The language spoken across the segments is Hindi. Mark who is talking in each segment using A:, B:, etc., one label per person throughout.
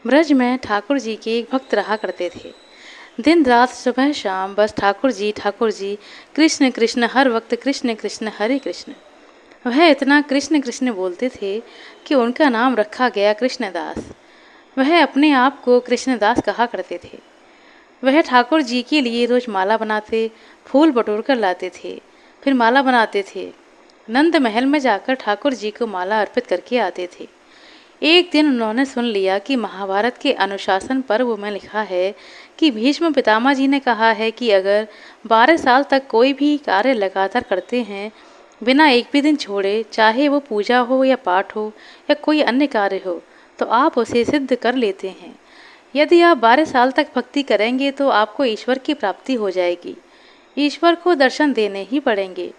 A: ब्रज में ठाकुर जी के एक भक्त रहा करते थे। दिन रात सुबह शाम बस ठाकुर जी कृष्ण कृष्ण, हर वक्त कृष्ण कृष्ण, हरे कृष्ण। वह इतना कृष्ण कृष्ण बोलते थे कि उनका नाम रखा गया कृष्णदास। वह अपने आप को कृष्णदास कहा करते थे। वह ठाकुर जी के लिए रोज माला बनाते, फूल बटोर कर लाते थे, फिर माला बनाते थे। नंद महल में जाकर ठाकुर जी को माला अर्पित करके आते थे। एक दिन उन्होंने सुन लिया कि महाभारत के अनुशासन पर्व में लिखा है कि भीष्म पितामह जी ने कहा है कि अगर 12 साल तक कोई भी कार्य लगातार करते हैं, बिना एक भी दिन छोड़े, चाहे वो पूजा हो या पाठ हो या कोई अन्य कार्य हो, तो आप उसे सिद्ध कर लेते हैं। यदि आप 12 साल तक भक्ति करेंगे तो आपको ईश्वर की प्राप्ति हो जाएगी। ईश्वर को दर्शन देने ही पड़ेंगे।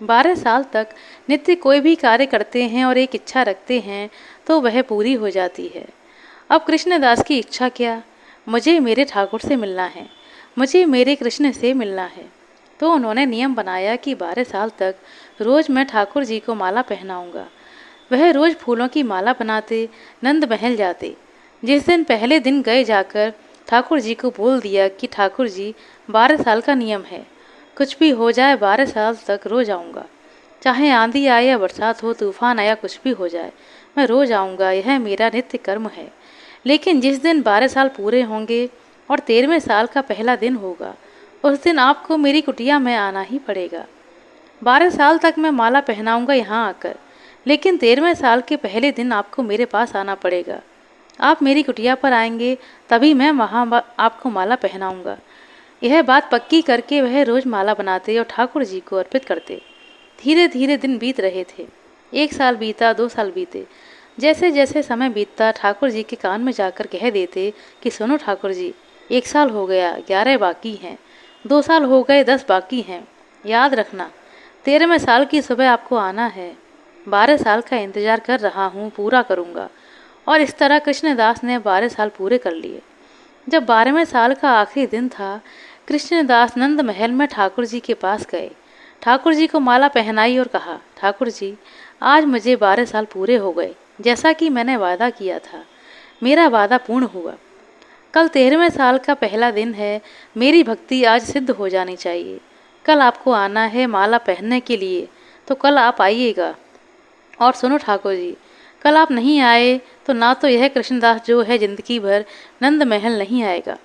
A: 12 साल तक नित्य कोई भी कार्य करते हैं और एक इच्छा रखते हैं तो वह पूरी हो जाती है। अब कृष्णदास की इच्छा क्या? मुझे मेरे ठाकुर से मिलना है, मुझे मेरे कृष्ण से मिलना है। तो उन्होंने नियम बनाया कि 12 साल तक रोज मैं ठाकुर जी को माला पहनाऊंगा। वह रोज फूलों की माला बनाते, नंद महल जाते। जिस दिन पहले दिन गए जाकर ठाकुर जी को बोल दिया कि ठाकुर जी, 12 साल का नियम है, कुछ भी हो जाए 12 साल तक रोज आऊँगा। चाहे आंधी आए या बरसात हो, तूफान आया, कुछ भी हो जाए, मैं रोज आऊँगा, यह मेरा नित्य कर्म है। लेकिन जिस दिन 12 साल पूरे होंगे और 13वें साल का पहला दिन होगा, उस दिन आपको मेरी कुटिया में आना ही पड़ेगा। 12 साल तक मैं माला पहनाऊंगा यहाँ आकर, लेकिन 13वें साल के पहले दिन आपको मेरे पास आना पड़ेगा। आप मेरी कुटिया पर आएंगे तभी मैं वहाँ आपको माला पहनाऊंगा। यह बात पक्की करके वह रोज माला बनाते और ठाकुर जी को अर्पित करते। धीरे धीरे दिन बीत रहे थे। 1 साल बीता, 2 साल बीते। जैसे जैसे समय बीतता ठाकुर जी के कान में जाकर कह देते कि सुनो ठाकुर जी, 1 साल हो गया, 11 बाकी हैं, 2 साल हो गए, 10 बाकी हैं। याद रखना, 13वें साल की सुबह आपको आना है। 12 साल का इंतजार कर रहा हूँ, पूरा करूँगा। और इस तरह कृष्णदास ने 12 साल पूरे कर लिए। जब 12वें साल का आखिरी दिन था, कृष्णदास नंद महल में ठाकुर जी के पास गए। ठाकुर जी को माला पहनाई और कहा, ठाकुर जी, आज मुझे 12 साल पूरे हो गए। जैसा कि मैंने वादा किया था, मेरा वादा पूर्ण हुआ। कल 13वें साल का पहला दिन है। मेरी भक्ति आज सिद्ध हो जानी चाहिए। कल आपको आना है माला पहनने के लिए, तो कल आप आइएगा। और सुनो ठाकुर जी, कल आप नहीं आए तो ना तो यह कृष्णदास जो है जिंदगी भर नंद महल नहीं आएगा,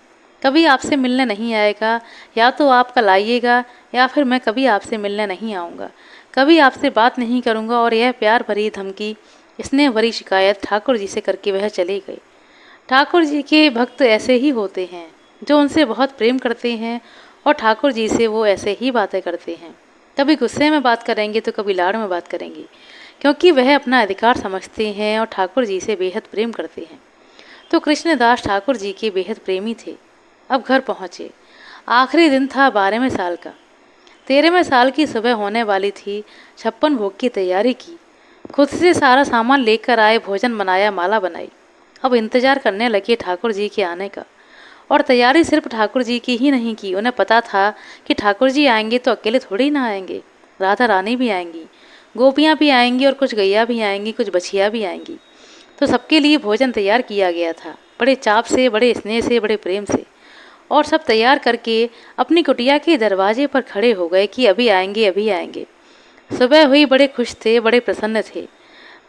A: कभी आपसे मिलने नहीं आएगा। या तो आप कल आइएगा या फिर मैं कभी आपसे मिलने नहीं आऊँगा, कभी आपसे बात नहीं करूँगा। और यह प्यार भरी धमकी, स्नेह भरी शिकायत ठाकुर जी से करके वह चले गए। ठाकुर जी के भक्त ऐसे ही होते हैं, जो उनसे बहुत प्रेम करते हैं और ठाकुर जी से वो ऐसे ही बातें करते हैं। कभी गुस्से में बात करेंगे तो कभी लाड़ में बात करेंगे, क्योंकि वह अपना अधिकार समझते हैं और ठाकुर जी से बेहद प्रेम करते हैं। तो कृष्णदास ठाकुर जी के बेहद प्रेमी थे। अब घर पहुँचे। आखिरी दिन था 12वें साल का। 13वें साल की सुबह होने वाली थी। 56 भोग की तैयारी की, खुद से सारा सामान लेकर आए, भोजन बनाया, माला बनाई। अब इंतजार करने लगे ठाकुर जी के आने का। और तैयारी सिर्फ ठाकुर जी की ही नहीं की, उन्हें पता था कि ठाकुर जी आएंगे तो अकेले थोड़ी ना आएंगे, राधा रानी भी आएंगी, गोपियाँ भी आएंगी और कुछ गैया भी आएंगी, कुछ बछिया भी आएंगी। तो सबके लिए भोजन तैयार किया गया था, बड़े चाप से, बड़े स्नेह से, बड़े प्रेम से। और सब तैयार करके अपनी कुटिया के दरवाजे पर खड़े हो गए कि अभी आएंगे, अभी आएंगे। सुबह हुई, बड़े खुश थे, बड़े प्रसन्न थे।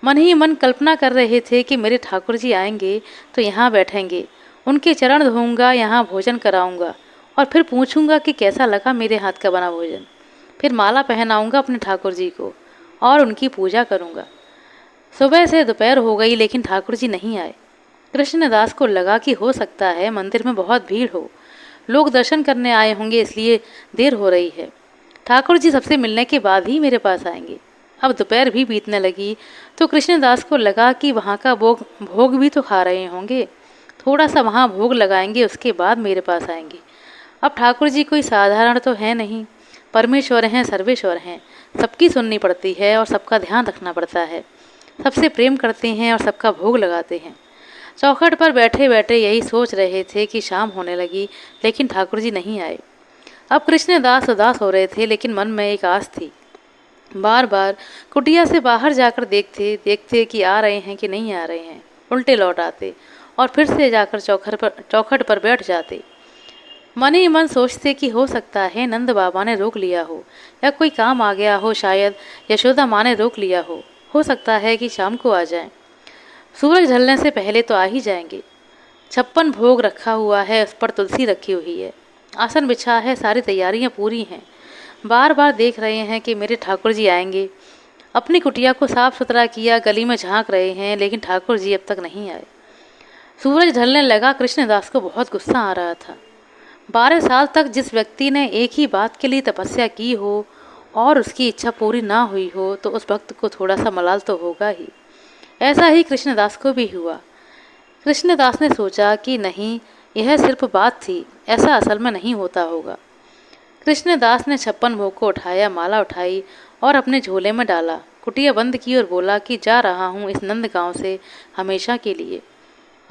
A: मन ही मन कल्पना कर रहे थे कि मेरे ठाकुर जी आएंगे तो यहाँ बैठेंगे, उनके चरण धोऊंगा, यहाँ भोजन कराऊंगा और फिर पूछूंगा कि कैसा लगा मेरे हाथ का बना भोजन। फिर माला पहनाऊंगा अपने ठाकुर जी को और उनकी पूजा करूंगा। सुबह से दोपहर हो गई लेकिन ठाकुर जी नहीं आए। कृष्णदास को लगा कि हो सकता है मंदिर में बहुत भीड़ हो, लोग दर्शन करने आए होंगे, इसलिए देर हो रही है। ठाकुर जी सबसे मिलने के बाद ही मेरे पास आएंगे। अब दोपहर भी बीतने लगी तो कृष्णदास को लगा कि वहाँ का भोग भोग भी तो खा रहे होंगे, थोड़ा सा वहाँ भोग लगाएंगे, उसके बाद मेरे पास आएंगे। अब ठाकुर जी कोई साधारण तो है नहीं, परमेश्वर हैं, सर्वेश्वर हैं, सबकी सुननी पड़ती है और सबका ध्यान रखना पड़ता है। सबसे प्रेम करते हैं और सबका भोग लगाते हैं। चौखट पर बैठे बैठे यही सोच रहे थे कि शाम होने लगी लेकिन ठाकुर जी नहीं आए। अब कृष्णदास उदास हो रहे थे लेकिन मन में एक आस थी। बार बार कुटिया से बाहर जाकर देखते देखते कि आ रहे हैं कि नहीं आ रहे हैं, उल्टे लौट आते और फिर से जाकर चौखट पर बैठ जाते। मन ही मन सोचते कि हो सकता है नंद बाबा ने रोक लिया हो, या कोई काम आ गया हो, शायद यशोदा माँ ने रोक लिया हो सकता है कि शाम को आ जाएं। सूरज ढलने से पहले तो आ ही जाएंगे। 56 भोग रखा हुआ है, उस पर तुलसी रखी हुई है, आसन बिछा है, सारी तैयारियां पूरी हैं। बार बार देख रहे हैं कि मेरे ठाकुर जी आएंगे। अपनी कुटिया को साफ सुथरा किया, गली में झांक रहे हैं, लेकिन ठाकुर जी अब तक नहीं आए। सूरज ढलने लगा। कृष्णदास को बहुत गुस्सा आ रहा था। 12 साल तक जिस व्यक्ति ने एक ही बात के लिए तपस्या की हो और उसकी इच्छा पूरी ना हुई हो, तो उस भक्त को थोड़ा सा मलाल तो होगा ही। ऐसा ही कृष्णदास को भी हुआ। कृष्णदास ने सोचा कि नहीं, यह सिर्फ बात थी, ऐसा असल में नहीं होता होगा। कृष्णदास ने 56 भोग को उठाया, माला उठाई और अपने झोले में डाला, कुटिया बंद की और बोला कि जा रहा हूँ इस नंद गांव से हमेशा के लिए।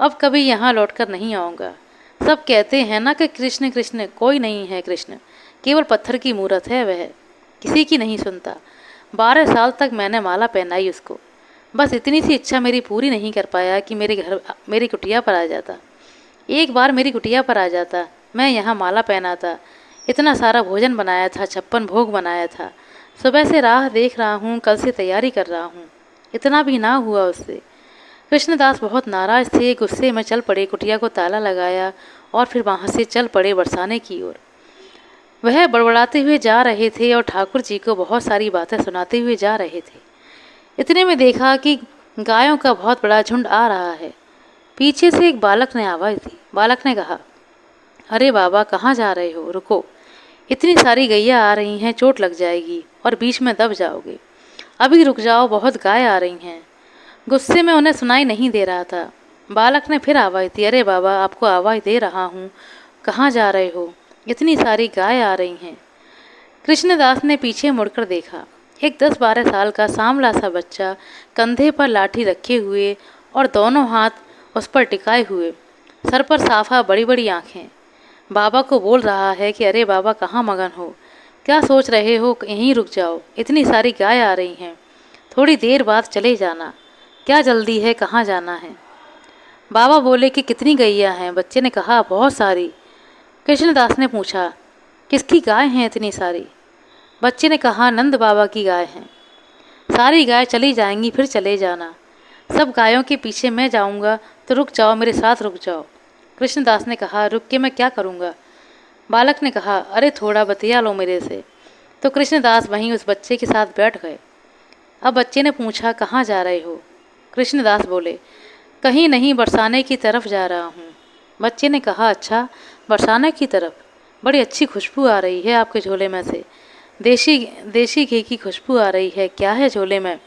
A: अब कभी यहाँ लौटकर नहीं आऊँगा। सब कहते हैं ना कि कृष्ण कृष्ण, कोई नहीं है कृष्ण, केवल पत्थर की मूरत है वह, किसी की नहीं सुनता। 12 साल तक मैंने माला पहनाई उसको, बस इतनी सी इच्छा मेरी पूरी नहीं कर पाया कि मेरी कुटिया पर आ जाता। एक बार मेरी कुटिया पर आ जाता, मैं यहाँ माला पहनाता, इतना सारा भोजन बनाया था, 56 भोग बनाया था। सुबह से राह देख रहा हूँ, कल से तैयारी कर रहा हूँ, इतना भी ना हुआ उससे। कृष्णदास बहुत नाराज थे, गुस्से में चल पड़े, कुटिया को ताला लगाया और फिर वहाँ से चल पड़े बरसाने की ओर। वह बड़बड़ाते हुए जा रहे थे और ठाकुर जी को बहुत सारी बातें सुनाते हुए जा रहे थे। इतने में देखा कि गायों का बहुत बड़ा झुंड आ रहा है। पीछे से एक बालक ने आवाज़ दी। बालक ने कहा, अरे बाबा, कहाँ जा रहे हो, रुको, इतनी सारी गैया आ रही हैं, चोट लग जाएगी और बीच में दब जाओगे, अभी रुक जाओ, बहुत गाय आ रही हैं। गुस्से में उन्हें सुनाई नहीं दे रहा था। बालक ने फिर आवाज़ दी, अरे बाबा, आपको आवाज़ दे रहा हूँ, कहाँ जा रहे हो, इतनी सारी गाय आ रही हैं। कृष्णदास ने पीछे मुड़कर देखा। एक 10-12 साल का सांवला सा बच्चा कंधे पर लाठी रखे हुए और दोनों हाथ उस पर टिकाए हुए, सर पर साफा, बड़ी बड़ी आँखें, बाबा को बोल रहा है कि अरे बाबा, कहाँ मगन हो, क्या सोच रहे हो, यहीं रुक जाओ, इतनी सारी गाय आ रही हैं, थोड़ी देर बाद चले जाना, क्या जल्दी है, कहाँ जाना है। बाबा बोले कि कितनी गैया हैं। बच्चे ने कहा, बहुत सारी। कृष्णदास ने पूछा, किसकी गाय हैं इतनी सारी। बच्चे ने कहा, नंद बाबा की गाय हैं। सारी गाय चली जाएंगी, फिर चले जाना, सब गायों के पीछे मैं जाऊंगा, तो रुक जाओ, मेरे साथ रुक जाओ। कृष्णदास ने कहा, रुक के मैं क्या करूंगा। बालक ने कहा, अरे थोड़ा बतिया लो मेरे से। तो कृष्णदास वहीं उस बच्चे के साथ बैठ गए। अब बच्चे ने पूछा, कहाँ जा रहे हो। कृष्णदास बोले, कहीं नहीं, बरसाने की तरफ जा रहा हूँ। बच्चे ने कहा, अच्छा, बरसाने की तरफ, बड़ी अच्छी खुशबू आ रही है आपके झोले में से, देसी देसी घी की खुशबू आ रही है, क्या है झोले में।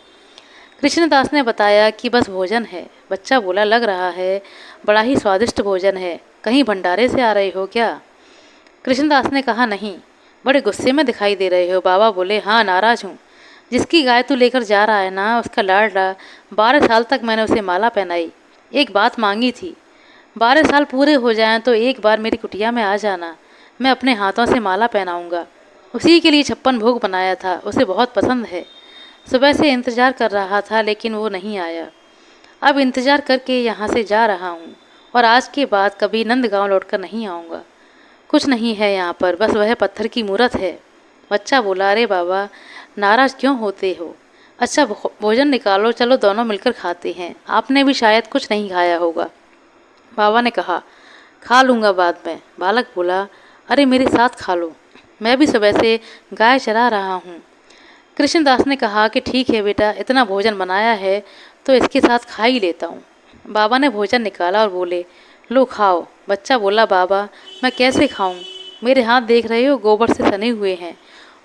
A: कृष्णदास ने बताया कि बस भोजन है। बच्चा बोला, लग रहा है बड़ा ही स्वादिष्ट भोजन है, कहीं भंडारे से आ रहे हो क्या। कृष्णदास ने कहा, नहीं, बड़े गुस्से में दिखाई दे रहे हो। बाबा बोले, हाँ, नाराज़ हूँ। जिसकी गाय तू लेकर जा रहा है ना, उसका लाडला, 12 साल तक मैंने उसे माला पहनाई, एक बात मांगी थी, 12 साल पूरे हो जाएं तो एक बार मेरी कुटिया में आ जाना, मैं अपने हाथों से माला पहनाऊंगा। उसी के लिए 56 भोग बनाया था, उसे बहुत पसंद है। सुबह से इंतज़ार कर रहा था, लेकिन वो नहीं आया। अब इंतज़ार करके यहाँ से जा रहा हूँ और आज के बाद कभी नंदगांव लौटकर नहीं आऊँगा। कुछ नहीं है यहाँ पर, बस वह पत्थर की मूरत है। बच्चा बोला, अरे बाबा, नाराज़ क्यों होते हो। अच्छा, भोजन निकालो, चलो दोनों मिलकर खाते हैं, आपने भी शायद कुछ नहीं खाया होगा। बाबा ने कहा, खा लूँगा बाद में। बालक बोला, अरे मेरे साथ खा लो, मैं भी सुबह से गाय चरा रहा हूँ। कृष्णदास ने कहा कि ठीक है बेटा, इतना भोजन बनाया है तो इसके साथ खा ही लेता हूँ। बाबा ने भोजन निकाला और बोले, लो खाओ। बच्चा बोला, बाबा, मैं कैसे खाऊं, मेरे हाथ देख रहे हो, गोबर से सने हुए हैं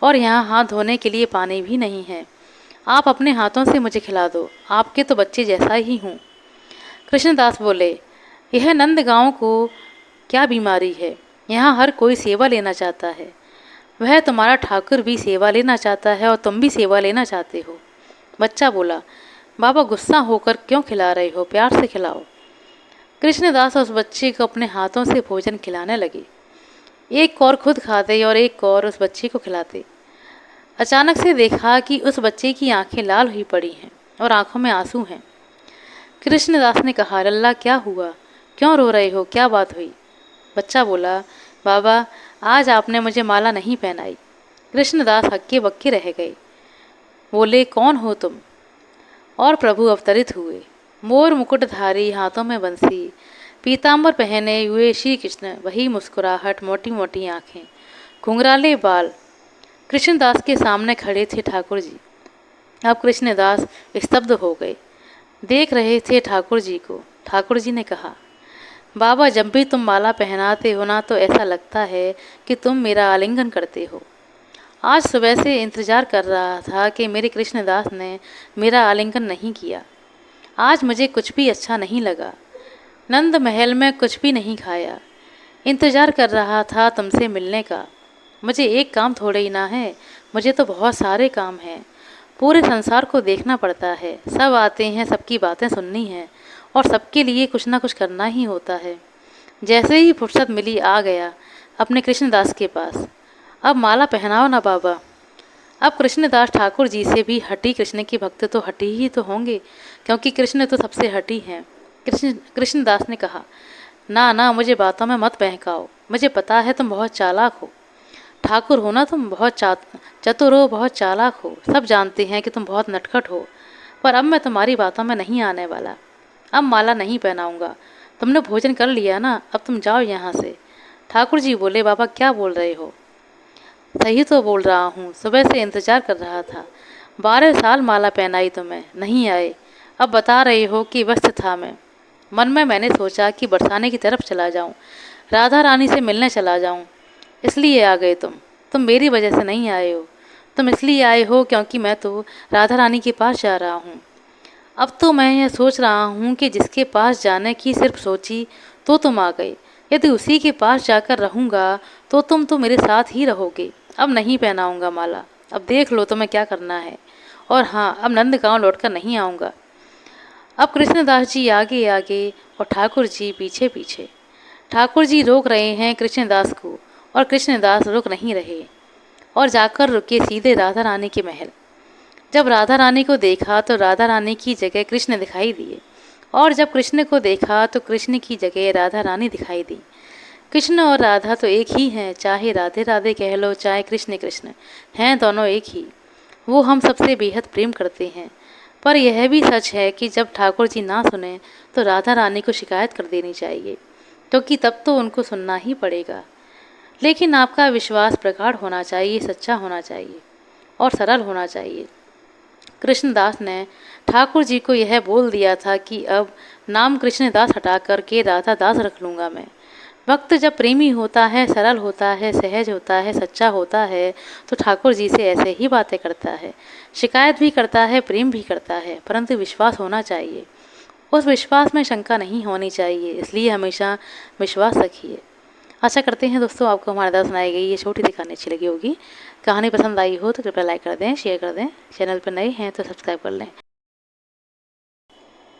A: और यहाँ हाथ धोने के लिए पानी भी नहीं है, आप अपने हाथों से मुझे खिला दो, आपके तो बच्चे जैसा ही हूँ। कृष्णदास बोले, यह नंदगांव को क्या बीमारी है, यहाँ हर कोई सेवा लेना चाहता है, वह तुम्हारा ठाकुर भी सेवा लेना चाहता है और तुम भी सेवा लेना चाहते हो। बच्चा बोला, बाबा, गुस्सा होकर क्यों खिला रहे हो, प्यार से खिलाओ। कृष्णदास उस बच्चे को अपने हाथों से भोजन खिलाने लगे, एक कौर खुद खाते और एक कौर उस बच्चे को खिलाते। अचानक से देखा कि उस बच्चे की आंखें लाल हुई पड़ी हैं और आंखों में आंसू हैं। कृष्णदास ने कहा, लल्ला, क्या हुआ, क्यों रो रहे हो, क्या बात हुई? बच्चा बोला, बाबा आज आपने मुझे माला नहीं पहनाई। कृष्णदास हक्के बक्के रह गए। बोले, कौन हो तुम? और प्रभु अवतरित हुए, मोर मुकुटधारी, हाथों में बंसी, पीताम्बर पहने हुए श्री कृष्ण, वही मुस्कुराहट, मोटी मोटी आंखें, घुंघराले बाल। कृष्णदास के सामने खड़े थे ठाकुर जी। अब कृष्णदास स्तब्ध हो गए, देख रहे थे ठाकुर जी को। ठाकुर जी ने कहा, बाबा जब भी तुम माला पहनाते हो ना तो ऐसा लगता है कि तुम मेरा आलिंगन करते हो। आज सुबह से इंतजार कर रहा था कि मेरे कृष्णदास ने मेरा आलिंगन नहीं किया। आज मुझे कुछ भी अच्छा नहीं लगा। नंद महल में कुछ भी नहीं खाया। इंतजार कर रहा था तुमसे मिलने का। मुझे एक काम थोड़े ही ना है, मुझे तो बहुत सारे काम हैं। पूरे संसार को देखना पड़ता है, सब आते हैं, सबकी बातें सुननी है और सबके लिए कुछ ना कुछ करना ही होता है। जैसे ही फुर्सत मिली आ गया अपने कृष्णदास के पास। अब माला पहनाओ ना बाबा। अब कृष्णदास ठाकुर जी से भी हटी कृष्ण के भक्त तो हटी ही तो होंगे, क्योंकि कृष्ण तो सबसे हटी हैं। कृष्णदास ने कहा, ना ना मुझे बातों में मत बहकाओ, मुझे पता है तुम बहुत चालाक हो। ठाकुर हो ना तुम, बहुत चतुर हो, बहुत चालाक हो, सब जानते हैं कि तुम बहुत नटखट हो। पर अब मैं तुम्हारी बातों में नहीं आने वाला। अब माला नहीं पहनाऊंगा। तुमने भोजन कर लिया ना, अब तुम जाओ यहाँ से। ठाकुर जी बोले, बाबा क्या बोल रहे हो? सही तो बोल रहा हूँ, सुबह से इंतजार कर रहा था। 12 साल माला पहनाई तुम्हें, नहीं आए। अब बता रहे हो कि व्यस्त था मैं। मन में मैंने सोचा कि बरसाने की तरफ चला जाऊँ, राधा रानी से मिलने चला जाऊँ, इसलिए आ गए तुम मेरी वजह से नहीं आए हो। तुम इसलिए आए हो क्योंकि मैं तो राधा रानी के पास जा रहा हूँ। अब तो मैं यह सोच रहा हूँ कि जिसके पास जाने की सिर्फ सोची तो तुम आ गए। यदि उसी के पास जाकर रहूँगा तो तुम तो मेरे साथ ही रहोगे। अब नहीं पहनाऊँगा माला। अब देख लो तुम्हें क्या करना है। और हाँ, अब नंद गाँव लौट कर नहीं आऊँगा। अब कृष्णदास जी आगे आगे और ठाकुर जी पीछे पीछे। ठाकुर जी रोक रहे हैं कृष्णदास को और कृष्णदास रुक नहीं रहे और जाकर रुके सीधे राधा रानी के महल। जब राधा रानी को देखा तो राधा रानी की जगह कृष्ण दिखाई दिए और जब कृष्ण को देखा तो कृष्ण की जगह राधा रानी दिखाई दी। कृष्ण और राधा तो एक ही हैं, चाहे राधे राधे कह लो चाहे कृष्ण कृष्ण, हैं दोनों एक ही। वो हम सबसे बेहद प्रेम करते हैं। पर यह भी सच है कि जब ठाकुर जी ना सुने तो राधा रानी को शिकायत कर देनी चाहिए, क्योंकि तब तो उनको सुनना ही पड़ेगा। लेकिन आपका विश्वास प्रगाढ़ होना चाहिए, सच्चा होना चाहिए और सरल होना चाहिए। कृष्णदास ने ठाकुर जी को यह बोल दिया था कि अब नाम कृष्णदास हटा कर के राधा दास रख लूँगा मैं। भक्त जब प्रेमी होता है, सरल होता है, सहज होता है, सच्चा होता है तो ठाकुर जी से ऐसे ही बातें करता है, शिकायत भी करता है, प्रेम भी करता है, परंतु विश्वास होना चाहिए। उस विश्वास में शंका नहीं होनी चाहिए, इसलिए हमेशा विश्वास रखिए। आशा करते हैं दोस्तों आपको हमारे द्वारा सुनाई गई ये छोटी सी कहानी अच्छी लगी होगी। कहानी पसंद आई हो तो कृपया लाइक कर दें, शेयर कर दें। चैनल पर नए हैं तो सब्सक्राइब कर लें।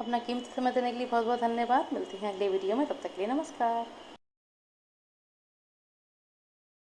A: अपना कीमती समय देने के लिए बहुत बहुत धन्यवाद। मिलते हैं अगले वीडियो में, तब तक के लिए नमस्कार।